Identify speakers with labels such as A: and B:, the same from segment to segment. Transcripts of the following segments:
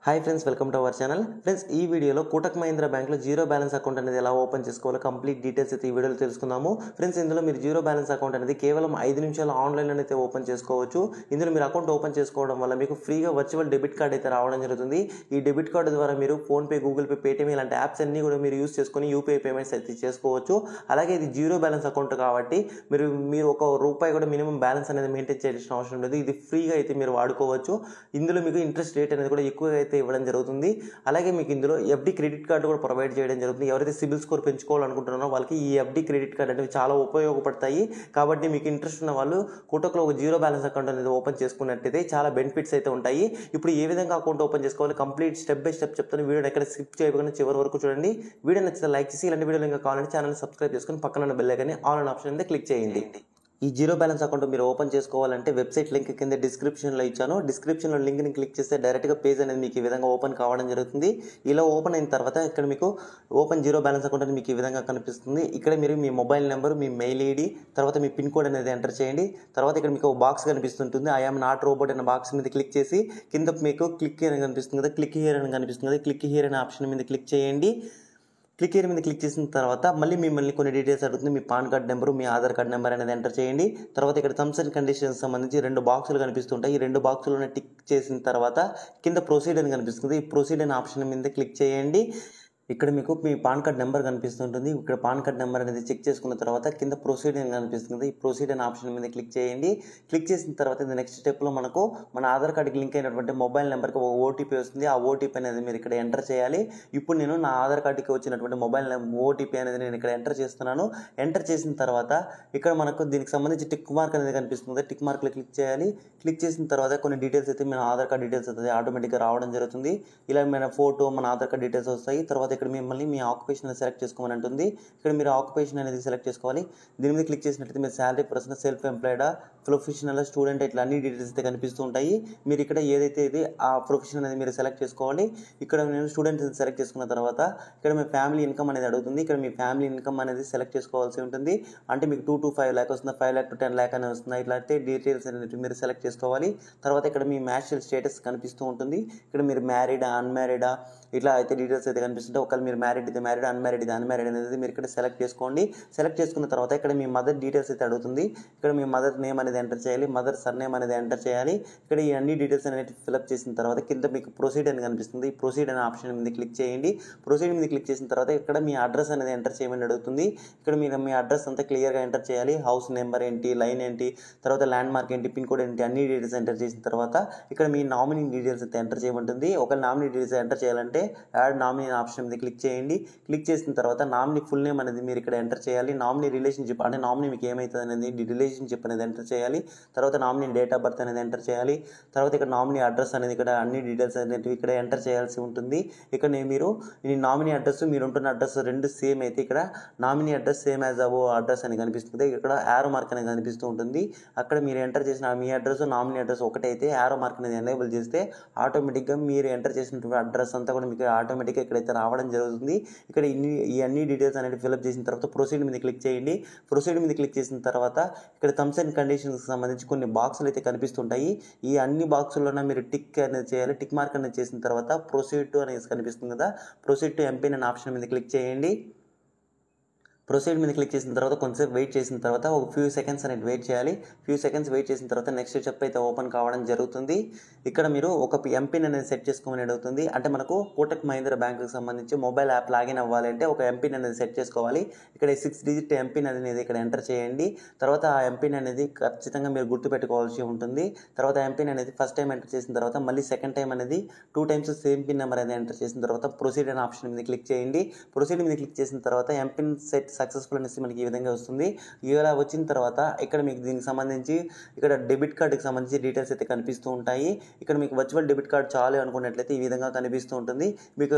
A: Hi friends, welcome to our channel. Friends, ఈ వీడియోలో కోటక్ మహీంద్రా బ్యాంక్లో జీరో బ్యాలెన్స్ అకౌంట్ అనేది ఎలా ఓపెన్ చేసుకోవాలో కంప్లీట్ డీటెయిల్స్ అయితే ఈ వీడియోలో తెలుసుకుందాము. ఫ్రెండ్స్, ఇందులో మీరు జీరో బ్యాలెన్స్ అకౌంట్ అనేది కేవలం 5 నిమిషాలు ఆన్లైన్లో అయితే ఓపెన్ చేసుకోవచ్చు. ఇందులో మీరు అకౌంట్ ఓపెన్ చేసుకోవడం వల్ల మీకు ఫ్రీగా వర్చువల్ డెబిట్ కార్డ్ అయితే రావడం జరుగుతుంది. ఈ డెబిట్ కార్డు ద్వారా మీరు ఫోన్పే, గూగుల్ పే, పేటీఎం ఇలాంటి యాప్స్ అన్ని కూడా మీరు యూస్ చేసుకొని యూపీఐ పేమెంట్స్ అయితే చేసుకోవచ్చు. అలాగే ఇది జీరో బ్యాలెన్స్ అకౌంట్ కాబట్టి మీరు ఒక రూపాయి కూడా మినిమం బ్యాలెన్స్ అనేది మెయింటైన్ చేయాల్సిన అవసరం లేదు. ఇది ఫ్రీగా అయితే మీరు వాడుకోవచ్చు. ఇందులో మీకు ఇంట్రెస్ట్ రేట్ అనేది కూడా ఎక్కువగా అయితే ఇవ్వడం జరుగుతుంది. అలాగే మీకు ఇందులో ఎఫ్డి క్రెడిట్ కార్డు కూడా ప్రొవైడ్ చేయడం జరుగుతుంది. ఎవరైతే సిబిల్ స్కోర్ పెంచుకోవాలనుకుంటున్నారో వాళ్ళకి ఈ ఎఫ్డి క్రెడిట్ కార్డు అనేవి చాలా ఉపయోగపడతాయి. కాబట్టి మీకు ఇంట్రెస్ట్ ఉన్న వాళ్ళు కోటక్లో ఒక జీరో బ్యాలెన్స్ అకౌంట్ అనేది ఓపెన్ చేసుకున్నట్టయితే చాలా బెనిఫిట్స్ అయితే ఉంటాయి. ఇప్పుడు ఏ విధంగా అకౌంట్ ఓపెన్ చేసుకోవాలి కంప్లీట్ స్టెప్ బై స్టెప్ చెప్తాను. వీడియో ఎక్కడ స్కిప్ చేయకుండా చివరి వరకు చూడండి. వీడియో నచ్చితే లైక్ చేసి ఇలాంటి వీడియోలు ఇంకా కావాలంటే ఛానల్ సబ్స్క్రైబ్ చేసుకుని పక్కన ఉన్న బెల్ ఐకాన్ ఆల్ అనే ఆప్షన్ అయితే క్లిక్ చేయండి. ఈ జీరో బ్యాలెన్స్ అకౌంట్ మీరు ఓపెన్ చేసుకోవాలంటే వెబ్సైట్ లింక్ కింద డిస్క్రిప్షన్లో ఇచ్చాను. డిస్క్రిప్షన్లో లింక్ని క్లిక్ చేస్తే డైరెక్ట్గా పేజ్ అనేది మీకు ఈ విధంగా ఓపెన్ కావడం జరుగుతుంది. ఇలా ఓపెన్ అయిన తర్వాత ఇక్కడ మీకు ఓపెన్ జీరో బ్యాలెన్స్ అకౌంట్ అని మీకు ఈ విధంగా కనిపిస్తుంది. ఇక్కడ మీరు మీ మొబైల్ నెంబర్, మీ మెయిల్ ఐడి, తర్వాత మీ పిన్ కోడ్ అనేది ఎంటర్ చేయండి. తర్వాత ఇక్కడ మీకు బాక్స్ కనిపిస్తుంటుంది. ఐ యామ్ నాట్ రోబోట్ అనే బాక్స్ మీద క్లిక్ చేసి కింద మీకు క్లిక్ అని కనిపిస్తుంది కదా, క్లిక్ హియర్ అని కనిపిస్తుంది కదా, క్లిక్ హియర్ అనే ఆప్షన్ మీద క్లిక్ చేయండి. క్లిక్ హియర్ మీద క్లిక్ చేసిన తర్వాత మళ్ళీ మిమ్మల్ని కొన్ని డీటెయిల్స్ అడుగుతుంది. మీ పాన్ కార్డ్ నెంబరు, మీ ఆధార్ కార్డ్ నెంబర్ అనేది ఎంటర్ చేయండి. తర్వాత ఇక్కడ టర్మ్స్ అండ్ కండిషన్స్ సంబంధించి 2 బాక్సులు కనిపిస్తుంటాయి. ఈ 2 బాక్సులను టిక్ చేసిన తర్వాత కింద ప్రొసీడ్ అని కనిపిస్తుంది. ఈ ప్రొసీడ్ అనే ఆప్షన్ మీద క్లిక్ చేయండి. ఇక్కడ మీకు మీ పాన్ కార్డ్ నెంబర్ కనిపిస్తుంటుంది. ఇక్కడ పాన్ కార్డ్ నెంబర్ అనేది చెక్ చేసుకున్న తర్వాత కింద ప్రొసీడ్ అని కనిపిస్తుంది. ఈ ప్రొసీడ్ అనే ఆప్షన్ మీద క్లిక్ చేయండి. క్లిక్ చేసిన తర్వాత నెక్స్ట్ స్టెప్లో మనకు మన ఆధార్ కార్డుకి లింక్ అయినటువంటి మొబైల్ నెంబర్కి ఒక ఓటీపీ వస్తుంది. ఆ ఓటీపీ అనేది మీరు ఇక్కడ ఎంటర్ చేయాలి. ఇప్పుడు నేను నా ఆధార్ కార్డుకి వచ్చినటువంటి మొబైల్ ఓటీపీ అనేది నేను ఇక్కడ ఎంటర్ చేస్తున్నాను. ఎంటర్ చేసిన తర్వాత ఇక్కడ మనకు దీనికి సంబంధించి టిక్ మార్క్ అనేది కనిపిస్తుంది. టిక్ మార్క్లో క్లిక్ చేయాలి. క్లిక్ చేసిన తర్వాత కొన్ని డీటెయిల్స్ అయితే మన ఆధార్ కార్డ్ డీటెయిల్స్ అయితే ఆటోమేటిక్గా రావడం జరుగుతుంది. ఇలా మన ఫోటో, మన ఆధార్ కార్డ్ డీటెయిల్స్ వస్తాయి. తర్వాత ఇక్కడ మిమ్మల్ని మీ ఆక్యుపేషన్ సెలెక్ట్ చేసుకోమని ఉంటుంది. ఇక్కడ మీరు ఆక్యుపేషన్ అనేది సెలెక్ట్ చేసుకోవాలి. దీని మీద క్లిక్ చేసినట్లయితే మీరు శాలరీ పర్సన్, సెల్ఫ్ ఎంప్లాయిడా, ప్రొఫెషనల్, స్టూడెంట్ ఇట్లా అన్ని డీటెయిల్స్ అయితే కనిపిస్తూ ఉంటాయి. మీరు ఇక్కడ ఏదైతే ఇది ఆ ప్రొఫెషన్ అనేది మీరు సెలెక్ట్ చేసుకోవాలి. ఇక్కడ నేను స్టూడెంట్ సెలెక్ట్ చేసుకున్న తర్వాత ఇక్కడ మీ ఫ్యామిలీ ఇన్కమ్ అనేది అడుగుతుంది. ఇక్కడ మీ ఫ్యామిలీ ఇన్కమ్ అనేది సెలెక్ట్ చేసుకోవాల్సి ఉంటుంది. అంటే మీకు 2 to 5 lakh వస్తుందా, 5 lakh to 10 lakh అనేది వస్తుందా, ఇట్లా అయితే డీటెయిల్స్ అనేది మీరు సెలెక్ట్ చేసుకోవాలి. తర్వాత ఇక్కడ మీ మ్యారిటల్ స్టేటస్ కనిపిస్తూ ఉంటుంది. ఇక్కడ మీరు మ్యారీడా, అన్మ్యారీడా ఇట్లా అయితే డీటెయిల్స్ అయితే కనిపిస్తుంటే ఒకవేళ మీరు మ్యారీడ్ అయితే మ్యారీడ్, అన్మ్యారీడ్ అయితే అన్మ్యారీడ్ అనేది మీరు ఇక్కడ సెలెక్ట్ చేసుకోండి. సెలెక్ట్ చేసుకున్న తర్వాత ఇక్కడ మీ మదర్ డీటెయిల్స్ అయితే అడుగుతుంది. ఇక్కడ మీ మదర్ నేమ్ అనేది ఎంటర్ చేయాలి, మదర్ సర్ నేమ్ అనేది ఎంటర్ చేయాలి. ఇక్కడ ఈ అన్ని డీటెయిల్స్ అనేది ఫిల్అప్ చేసిన తర్వాత కింద మీకు ప్రొసీడ్ అని కనిపిస్తుంది. ఈ ప్రొసీడ్ అనే ఆప్షన్ మీద క్లిక్ చేయండి. ప్రొసీడ్ మీద క్లిక్ చేసిన తర్వాత ఇక్కడ మీ అడ్రస్ అనేది ఎంటర్ చేయమని అడుగుతుంది. ఇక్కడ మీరు మీ అడ్రస్ అంతా క్లియర్గా ఎంటర్ చేయాలి. హౌస్ నెంబర్ ఏంటి, లైన్ ఏంటి, తర్వాత ల్యాండ్ మార్క్ ఏంటి, పిన్ కోడ్ ఏంటి, అన్ని డీటెయిల్స్ ఎంటర్ చేసిన తర్వాత ఇక్కడ మీ నామినీ డీటెయిల్స్ అయితే ఎంటర్ చేయమంటుంది. ఒక నామినీ డీటెయిల్స్ ఎంటర్ చేయాలంటే యాడ్ నామినీ ఆప్షన్ మీద క్లిక్ చేయండి. క్లిక్ చేసిన తర్వాత నామినీ ఫుల్ నేమ్ అనేది మీరు ఇక్కడ ఎంటర్ చేయాలి. నామినీ రిలేషన్షిప్ అంటే నామినీ మీకు ఏమవుతుంది అనేది రిలేషన్షిప్ అనేది ఎంటర్ చేయాలి. తర్వాత నామినీ డేట్ ఆఫ్ బర్త్ అనేది ఎంటర్ చేయాలి. తర్వాత ఇక్కడ నామినీ అడ్రస్ అనేది ఇక్కడ అన్ని డీటెయిల్స్ అనేవి ఇక్కడ ఎంటర్ చేయాల్సి ఉంటుంది. ఇక్కడ మీరు ఈ నామినీ అడ్రస్, మీరు ఉంటున్న అడ్రస్ 2 సేమ్ అయితే ఇక్కడ నామినీ అడ్రస్ సేమ్ యాజ్ అబో అడ్రస్ అని కనిపిస్తుంది. ఇక్కడ యారో మార్క్ అనేది కనిపిస్తూ ఉంటుంది. అక్కడ మీరు ఎంటర్ చేసిన మీ అడ్రస్, నామినీ అడ్రస్ ఒకటైతే యారో మార్క్ అనేది ఎనేబుల్ చేస్తే ఆటోమేటిక్గా మీరు ఎంటర్ చేసినటువంటి అడ్రస్ అంతా కూడా మీకు ఆటోమేటిక్గా ఇక్కడైతే రావడం జరుగుతుంది. ఇక్కడ ఈ అన్ని డీటెయిల్స్ అనేది ఫిల్అప్ చేసిన తర్వాత ప్రొసీడ్ మీద క్లిక్ చేయండి. ప్రొసీడ్ మీద క్లిక్ చేసిన తర్వాత ఇక్కడ టర్మ్స్ అండ్ కండిషన్స్ సంబంధించి కొన్ని బాక్సులు అయితే కనిపిస్తుంటాయి. ఈ అన్ని బాక్సుల్లోనే మీరు టిక్ అనేది చేయాలి. టిక్ మార్క్ అనేది చేసిన తర్వాత ప్రొసీడ్ టు అనేది కనిపిస్తుంది కదా, ప్రొసీడ్ టు ఎంపిన్ అనే ఆప్షన్ మీద క్లిక్ చేయండి. ప్రొసీడ్ మీద క్లిక్ చేసిన తర్వాత కొంచెంసేపు వెయిట్ చేసిన తర్వాత ఒక ఫ్యూ సెకండ్స్ అనేది వెయిట్ చేయాలి. ఫ్యూ సెకండ్స్ వెయిట్ చేసిన తర్వాత నెక్స్ట్ స్టెప్ అయితే ఓపెన్ కావడం జరుగుతుంది. ఇక్కడ మీరు ఒక ఎంపిన్ అనేది సెట్ చేసుకోమని అడుగుతుంది. అంటే మనకు కోటక్ మహీంద్రా బ్యాంకుకి సంబంధించి మొబైల్ యాప్ లాగిన్ అవ్వాలి అంటే ఒక ఎంపిన్ అనేది సెట్ చేసుకోవాలి. ఇక్కడ 6 digit ఎంపిన్ అనేది ఇక్కడ ఎంటర్ చేయండి. తర్వాత ఆ ఎంపిన్ అనేది ఖచ్చితంగా మీరు గుర్తుపెట్టుకోవాల్సి ఉంటుంది. తర్వాత ఎంపిన్ అనేది ఫస్ట్ టైం ఎంటర్ చేసిన తర్వాత మళ్ళీ సెకండ్ టైం అనేది 2 times సేమ్ పిన్ నెంబర్ అనేది ఎంటర్ చేసిన తర్వాత ప్రొసీడ్ అనే ఆప్షన్ మీద క్లిక్ చేయండి. ప్రొసీడ్ మీద క్లిక్ చేసిన తర్వాత ఎంపిన్ సెట్ సక్సెస్ఫుల్ అనేసి మనకి ఈ విధంగా వస్తుంది. ఇలా వచ్చిన తర్వాత ఇక్కడ మీకు దీనికి సంబంధించి ఇక్కడ డెబిట్ కార్డుకి సంబంధించి డీటెయిల్స్ అయితే కనిపిస్తూ ఉంటాయి. ఇక్కడ మీకు వర్చువల్ డెబిట్ కార్డ్ చాలు అనుకున్నట్లయితే ఈ విధంగా కనిపిస్తూ ఉంటుంది. మీకు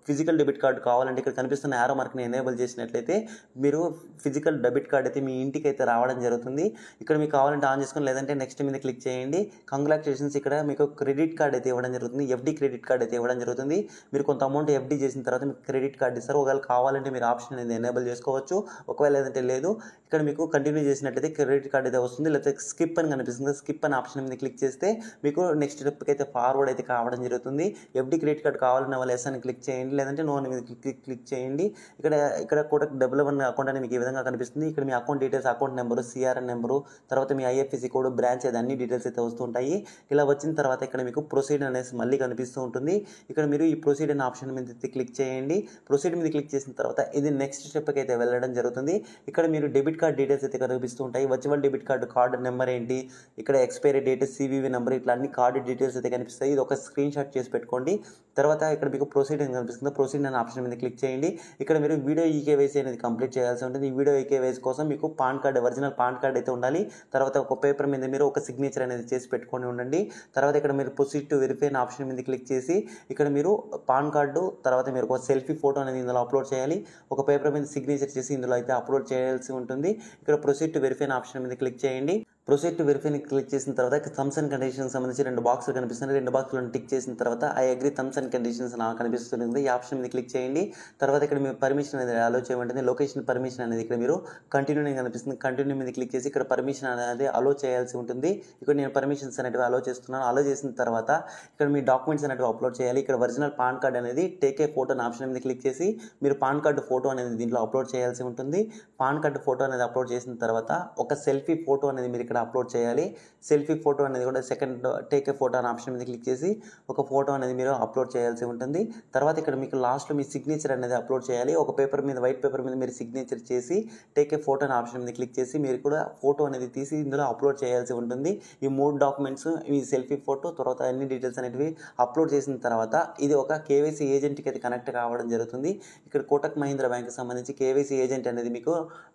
A: ఫిజికల్ డెబిట్ కార్డు కావాలంటే ఇక్కడ కనిపిస్తున్న యారో మార్క్ని ఎనేబుల్ చేసినట్లయితే మీరు ఫిజికల్ డెబిట్ కార్డ్ అయితే మీ ఇంటికి అయితే రావడం జరుగుతుంది. ఇక్కడ మీకు కావాలంటే ఆన్ చేసుకొని, లేదంటే నెక్స్ట్ మీద క్లిక్ చేయండి. కంగ్రాచులేషన్స్, ఇక్కడ మీకు క్రెడిట్ కార్డ్ అయితే ఇవ్వడం జరుగుతుంది. ఎఫ్డి క్రెడిట్ కార్డ్ అయితే ఇవ్వడం జరుగుతుంది. మీరు కొంత అమౌంట్ ఎఫ్డి చేసిన తర్వాత మీకు క్రెడిట్ కార్డ్ ఇస్తారు. ఒకవేళ కావాలంటే మీరు ఆప్షన్ అనేది ఎనేబుల్ చేసుకోండి. చేసుకోవచ్చు. ఒకవేళ ఏదంటే లేదు ఇక్కడ మీకు కంటిన్యూ చేసినట్లయితే క్రెడిట్ కార్డ్ అయితే వస్తుంది. లేకపోతే స్కిప్ అని కనిపిస్తుంది. స్కిప్ అనే ఆప్షన్ మీద క్లిక్ చేస్తే మీకు నెక్స్ట్ స్టెప్కి అయితే ఫార్వర్డ్ అయితే కావడం జరుగుతుంది. ఎఫ్డి క్రెడిట్ కార్డ్ కావాలన్న వాళ్ళు ఎస్ అని క్లిక్ చేయండి, లేదంటే నో అని మీద క్లిక్ చేయండి. ఇక్కడ కోటక్ 11 అకౌంట్ అని మీకు ఈ విధంగా కనిపిస్తుంది. ఇక్కడ మీ account details, account number, CRN number, తర్వాత మీ ఐఎఫ్ఎస్సి కోడ్, బ్రాంచ్ అది అన్ని డీటెయిల్స్ అయితే వస్తుంటాయి. ఇలా వచ్చిన తర్వాత ఇక్కడ మీకు ప్రొసీడ్ అనేసి మళ్ళీ కనిపిస్తూ ఉంటుంది. ఇక్కడ మీరు ఈ ప్రొసీడ్ అనే ఆప్షన్ మీద క్లిక్ చేయండి. ప్రొసీడ్ మీద క్లిక్ చేసిన తర్వాత ఇది నెక్స్ట్ స్టెప్కి అయితే వెళ్ళడం జరుగుతుంది. ఇక్కడ మీరు డెబిట్ కార్డ్ డీటెయిల్స్ అయితే కనిపిస్తూ ఉంటాయి. వర్చువల్ డెబిట్ కార్డ్ నెంబర్ ఏంటి, ఇక్కడ ఎక్స్పైరీ డేట్, సివివి నెంబర్, ఇట్లా అన్ని కార్డు డీటెయిల్స్ అయితే కనిపిస్తాయి. ఇది ఒక స్క్రీన్ షాట్ చేసి పెట్టుకోండి. తర్వాత ఇక్కడ మీకు ప్రొసీడ్ అని కనిపిస్తుంది. ప్రొసీడ్ అనే ఆప్షన్ మీద క్లిక్ చేయండి. ఇక్కడ మీరు వీడియో ఈకేవైసీ అనేది కంప్లీట్ చేయాల్సి ఉంటుంది. ఈ వీడియో ఈకేవైసీ కోసం మీకు pan card, original pan card అయితే ఉండాలి. తర్వాత ఒక పేపర్ మీద మీరు ఒక సిగ్నేచర్ అనేది చేసి పెట్టుకొని ఉండండి. తర్వాత ఇక్కడ మీరు ప్రొసీడ్ టు వెరిఫై అనే ఆప్షన్ మీద క్లిక్ చేసి ఇక్కడ మీరు పాన్ కార్డు, తర్వాత మీరు ఒక సెల్ఫీ ఫోటో అనేది ఇందులో అప్లోడ్ చేయాలి. ఒక పేపర్ మీద సిగ్నేచర్ చేసి ఇందులో అయితే అప్లోడ్ చేయాల్సి ఉంటుంది. ఇక్కడ ప్రొసీడ్ టు వెరిఫై అనే ఆప్షన్ మీద క్లిక్ చేయండి. ప్రొసీడ్ టు వెరిఫైని క్లిక్ చేసిన తర్వాత టర్మ్స్ అండ్ కండిషన్స్ సంబంధించి 2 బాక్సులు కనిపిస్తున్నాయి. 2 బాక్సులను టిక్ చేసిన తర్వాత I agree terms and conditions నాకు కనిపిస్తుంది. ఈ ఆప్షన్ మీద క్లిక్ చేయండి. తర్వాత ఇక్కడ మీరు పర్మిషన్ అనేది అలో చేయమంటుంది. లొకేషన్ పర్మిషన్ అనేది ఇక్కడ మీరు కంటిన్యూ అని కనిపిస్తుంది. కంటిన్యూ మీద క్లిక్ చేసి ఇక్కడ పర్మిషన్ అనేది అలో చేయాల్సి ఉంటుంది. ఇక్కడ నేను పర్మిషన్స్ అనేవి అలో చేస్తున్నాను. అలో చేసిన తర్వాత ఇక్కడ మీ డాక్యుమెంట్స్ అనేవి అప్లోడ్ చేయాలి. ఇక్కడ ఒరిజినల్ పాన్ కార్డ్ అనేది టేక్ ఏ ఫోటో అనే ఆప్షన్ మీద క్లిక్ చేసి మీరు పాన్ కార్డు ఫోటో అనేది దీంట్లో అప్లోడ్ చేయాల్సి ఉంటుంది. పాన్ కార్డు ఫోటో అనేది అప్లోడ్ చేసిన తర్వాత ఒక సెల్ఫీ ఫోటో అనేది మీరు ఇక్కడ అప్లోడ్ చేయాలి. సెల్ఫీ ఫోటో అనేది కూడా సెకండ్ టేక్ ఏ ఫోటో అనే ఆప్షన్ మీద క్లిక్ చేసి ఒక ఫోటో అనేది మీరు అప్లోడ్ చేయాల్సి ఉంటుంది. తర్వాత ఇక్కడ మీకు లాస్ట్లో మీ సిగ్నేచర్ అనేది అప్లోడ్ చేయాలి. ఒక పేపర్ మీద, వైట్ పేపర్ మీద మీరు సిగ్నేచర్ చేసి టేక్ ఏ ఫోటో అనే ఆప్షన్ మీద క్లిక్ చేసి మీరు కూడా ఫోటో అనేది తీసి ఇందులో అప్లోడ్ చేయాల్సి ఉంటుంది. ఈ 3 డాక్యుమెంట్స్, ఈ సెల్ఫీ ఫోటో, తర్వాత అన్ని డీటెయిల్స్ అనేవి అప్లోడ్ చేసిన తర్వాత ఇది ఒక కేవైసీ ఏజెంట్కి అయితే కనెక్ట్ కావడం జరుగుతుంది. ఇక్కడ కోటక్ మహీంద్రా బ్యాంక్కి సంబంధించి కేవైసీ ఏజెంట్ అనేది మీకు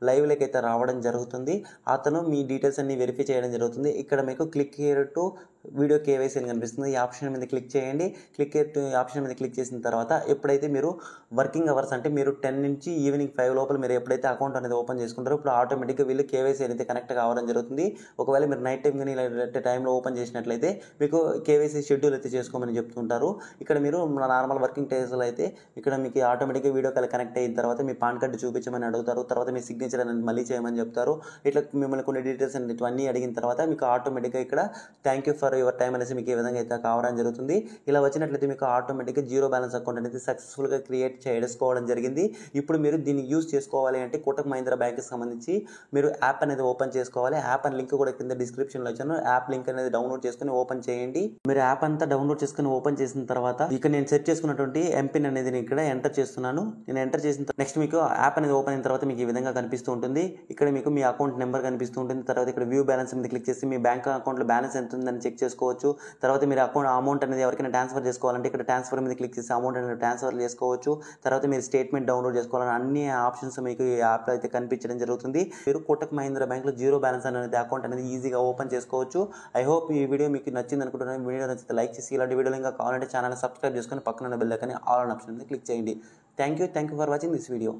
A: లైవ్లోకి అయితే రావడం జరుగుతుంది. అతను మీ డీటెయిల్స్ అన్ని వెరిఫై చేయడం జరుగుతుంది. ఇక్కడ మీకు click here to video KYC అని కనిపిస్తుంది. ఈ ఆప్షన్ మీద క్లిక్ చేయండి. క్లిక్ హియర్ టు ఆప్షన్ మీద క్లిక్ చేసిన తర్వాత ఎప్పుడైతే మీరు వర్కింగ్ అవర్స్ అంటే మీరు 10 నుంచి ఈవినింగ్ 5 లోపల మీరు ఎప్పుడైతే అకౌంట్ అనేది ఓపెన్ చేసుకుంటారో ఇప్పుడు ఆటోమేటిక్గా వీళ్ళు కేవైసీ అనేది కనెక్ట్ కావడం జరుగుతుంది. ఒకవేళ మీరు నైట్ టైం కానీ ఇలాంటి టైంలో ఓపెన్ చేసినట్లయితే మీకు కేవైసీ షెడ్యూల్ అయితే చేసుకోమని చెప్తుంటారు. ఇక్కడ మీరు నార్మల్ వర్కింగ్ డేస్లో అయితే ఇక్కడ మీకు ఆటోమేటిక్గా వీడియో కాల్ కనెక్ట్ అయిన తర్వాత మీ పాన్ కార్డు చూపించమని అడుగుతారు. తర్వాత మీ సిగ్నేచర్ అనేది మళ్ళీ చేయమని చెప్తారు. ఇట్లా మిమ్మల్ని కొన్ని డీటెయిల్స్ అన్నీ అడిగిన తర్వాత మీకు ఆటోమేటిక్గా ఇక్కడ thank you for your time అనేసి మీకు ఏ విధంగా అయితే కావడం జరుగుతుంది. ఇలా వచ్చినట్లయితే మీకు ఆటోమేటిక్గా జీరో బ్యాలెన్స్ అకౌంట్ అనేది సక్సెస్ఫుల్గా క్రియేట్ చేసుకోవడం జరిగింది. ఇప్పుడు మీరు దీన్ని యూజ్ చేసుకోవాలి అంటే కోటక్ మహీంద్రా బ్యాంక్కి సంబంధించి మీరు యాప్ అనేది ఓపెన్ చేసుకోవాలి. యాప్ అని లింక్ కూడా కింద డిస్క్రిప్షన్లో ఇచ్చాను. యాప్ లింక్ అనేది డౌన్లోడ్ చేసుకుని ఓపెన్ చేయండి. మీరు యాప్ అంతా డౌన్లోడ్ చేసుకుని ఓపెన్ చేసిన తర్వాత ఇక్కడ నేను సెట్ చేసుకున్నటువంటి ఎంపిన్ అనేది నేను ఇక్కడ ఎంటర్ చేస్తున్నాను. నేను ఎంటర్ చేసిన నెక్స్ట్ మీకు యాప్ అనేది ఓపెన్ అయిన తర్వాత మీకు ఈ విధంగా కనిపిస్తూ ఉంటుంది. ఇక్కడ మీకు మీ అకౌంట్ నెంబర్ కనిపిస్తూ ఉంటుంది. తర్వాత ఇక్కడ వ్యూ బ్యాలెన్స్ మీద క్లిక్ చేసి మీ బ్యాంక్ అకౌంట్లో బ్యాలెన్స్ ఎంత ఉందని చెక్ చేసుకోవచ్చు. తర్వాత మీరు అమౌంట్ అనేది ఎవరికైనా ట్రాన్స్ఫర్ చేసుకోవాలంటే ఇక్కడ ట్రాన్స్ఫర్ మీద క్లిక్ చేసి అమౌంట్ అనేది ట్రాన్స్ఫర్ చేసుకోవచ్చు. తర్వాత మీరు స్టేట్మెంట్ డౌన్లోడ్ చేసుకోవాలని అన్ని ఆప్షన్స్ మీకు ఈ యాప్లో అయితే కనిపించడం జరుగుతుంది. మీరు కోటక్ మహీంద్రా బ్యాంక్లో జీరో బ్యాలెన్స్ అనేది అకౌంట్ అనేది ఈజీగా ఓపెన్ చేసుకోవచ్చు. ఐ హోప్ ఈ వీడియో మీకు నచ్చింది అనుకుంటున్నాను. వీడియో నచ్చితే లైక్ చేసి ఇలాంటి వీడియోలు ఇంకా కావాలంటే ఛానల్ సబ్స్క్రైబ్ చేసుకొని పక్కన బెల్ ఐకాన్ ఆల్ ఆప్షన్ మీద క్లిక్ చేయండి. Thank you for watching this video.